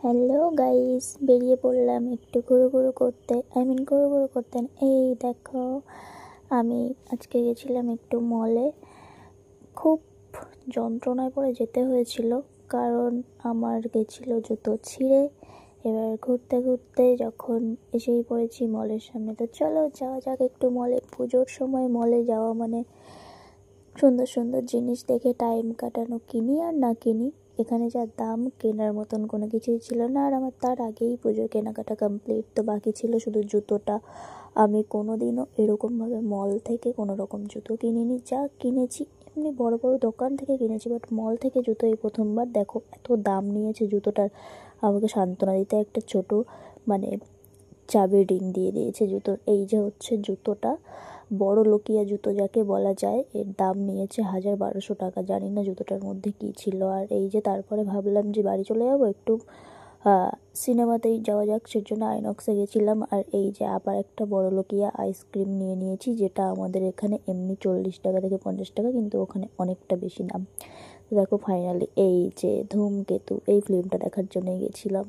Hello guys, বেরিয়ে পড়লাম একটু ঘুরু করতে। ঘুরু করতে না, এই দেখো আমি আজকে গেছিলাম একটু মলে। খুব যন্ত্রণায় পড়ে যেতে হয়েছিল, কারণ আমার গেছিল জুতো ছিঁড়ে। এবার ঘুরতে ঘুরতে যখন এসেই পড়েছি মলের সামনে, তো চলো যাওয়া যাক একটু মলে। পুজোর সময় মলে যাওয়া মানে সুন্দর সুন্দর জিনিস দেখে টাইম কাটানো, কিনি আর না কিনি। এখানে যা দাম, কেনার মতন কোনো কিছুই ছিল না। আর আমার তার আগেই পুজোর কেনাকাটা কমপ্লিট, তো বাকি ছিল শুধু জুতোটা। আমি কোনো দিনও এরকমভাবে মল থেকে কোনো রকম জুতো কিনিনি। যা কিনেছি এমনি বড় বড় দোকান থেকে কিনেছি, বাট মল থেকে জুতো এই প্রথমবার। দেখো এত দাম নিয়েছে জুতোটার। আমাকে সান্ত্বনা দিতে একটা ছোট মানে চাবির রিং দিয়ে দিয়েছে জুতোর। এই যে হচ্ছে জুতোটা, বড় লোকিয়া জুতো যাকে বলা যায়, এর দাম নিয়েছে 1,000-1,200 টাকা। জানি না জুতোটার মধ্যে কী ছিল। আর এই যে তারপরে ভাবলাম যে বাড়ি চলে যাবো, একটু সিনেমাতেই যাওয়া যাক, সেজন্য আইনক্সে গেছিলাম। আর এই যে আবার একটা বড় লোকিয়া আইসক্রিম নিয়ে নিয়েছি, যেটা আমাদের এখানে এমনি 40 টাকা থেকে 50 টাকা, কিন্তু ওখানে অনেকটা বেশি দাম। তো দেখো ফাইনালি এই যে ধূমকেতু, এই ফিল্মটা দেখার জন্যই গেছিলাম।